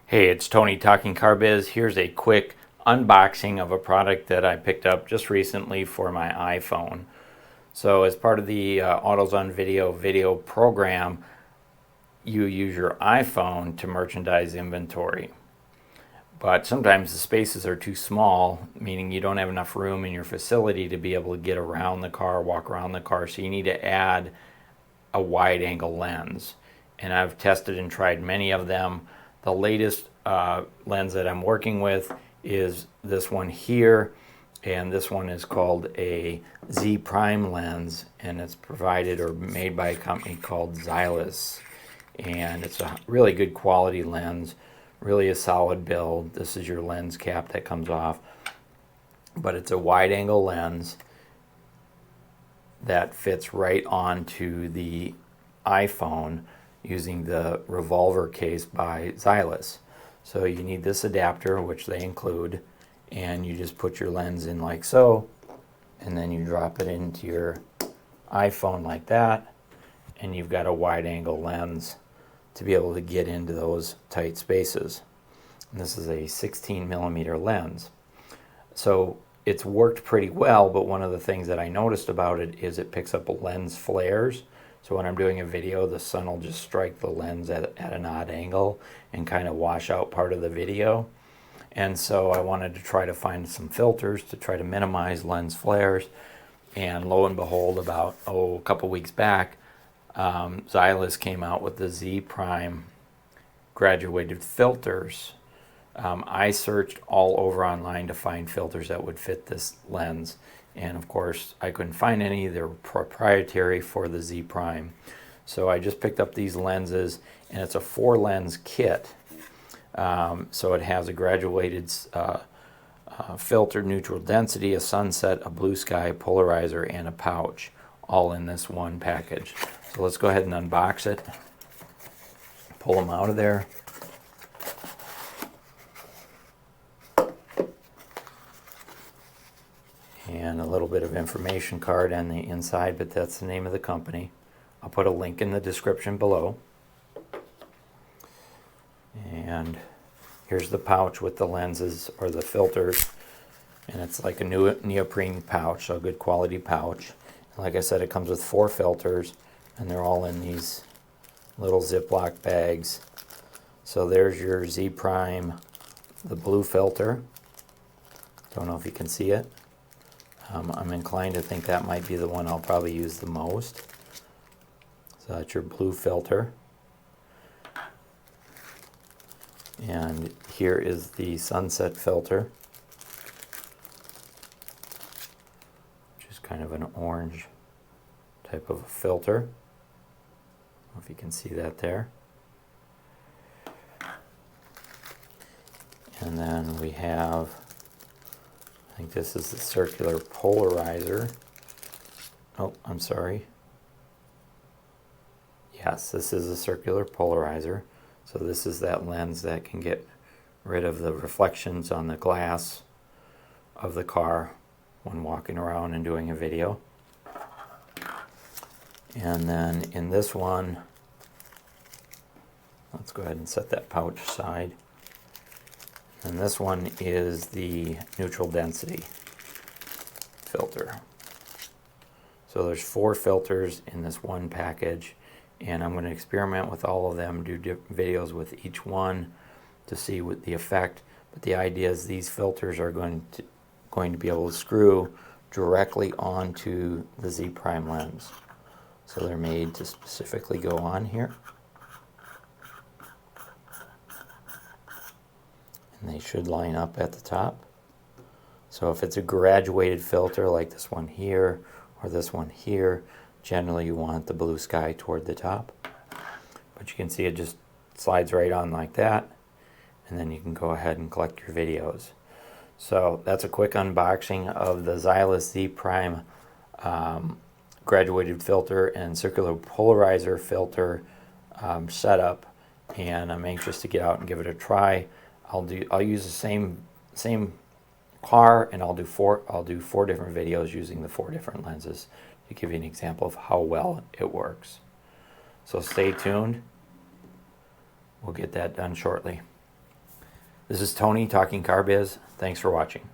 Hey, it's Tony talking Car Biz. Here's a quick unboxing of a product that I picked up just recently for my iPhone. So as part of the Autos on video program, you use your iPhone to merchandise inventory. But sometimes the spaces are too small, meaning you don't have enough room in your facility to be able to get around the car, walk around the car, so you need to add a wide angle lens. And I've tested and tried many of them. The latest lens that I'm working with is this one here, and this one is called a Z-Prime Lens, and it's provided or made by a company called Ztylus. And it's a really good quality lens, really a solid build. This is your lens cap that comes off, but it's a wide angle lens that fits right onto the iPhone using the revolver case by Ztylus. So you need this adapter, which they include, and you just put your lens in like so, and then you drop it into your iPhone like that, and you've got a wide angle lens to be able to get into those tight spaces. And this is a 16 millimeter lens. So it's worked pretty well, but one of the things that I noticed about it is it picks up lens flares. So when I'm doing a video, the sun will just strike the lens at an odd angle and kind of wash out part of the video. And so I wanted to try to find some filters to try to minimize lens flares. And lo and behold, about a couple weeks back, Ztylus came out with the Z-Prime graduated filters. I searched all over online to find filters that would fit this lens, and of course I couldn't find any. They're proprietary for the Z-Prime. So I just picked up these lenses, and it's a 4-lens kit. So it has a graduated filter, neutral density, a sunset, a blue sky, polarizer, and a pouch, all in this one package. So let's go ahead and unbox it, pull them out of there. And a little bit of information card on the inside, but that's the name of the company. I'll put a link in the description below. And here's the pouch with the lenses or the filters, and it's like a new neoprene pouch, so a good quality pouch. And like I said, it comes with 4 filters, and they're all in these little Ziploc bags. So there's your Z-Prime, the blue filter. Don't know if you can see it. I'm inclined to think that might be the one I'll probably use the most. So that's your blue filter. And here is the sunset filter, which is kind of an orange type of a filter. I don't know if you can see that there. And then we have, I think this is the circular polarizer. Oh, I'm sorry. Yes, this is a circular polarizer. So this is that lens that can get rid of the reflections on the glass of the car when walking around and doing a video. And then in this one, let's go ahead and set that pouch aside. And this one is the neutral density filter. So there's 4 filters in this one package, and I'm going to experiment with all of them, do videos with each one to see what the effect. But the idea is these filters are going to be able to screw directly onto the Z-Prime lens. So they're made to specifically go on here. And they should line up at the top. So if it's a graduated filter like this one here or this one here, generally you want the blue sky toward the top. But you can see it just slides right on like that, and then you can go ahead and collect your videos. So that's a quick unboxing of the Ztylus Z-Prime graduated filter and circular polarizer filter setup, and I'm anxious to get out and give it a try. I'll use the same car, and I'll do 4 different videos using the 4 different lenses to give you an example of how well it works. So stay tuned. We'll get that done shortly. This is Tony talking Car Biz. Thanks for watching.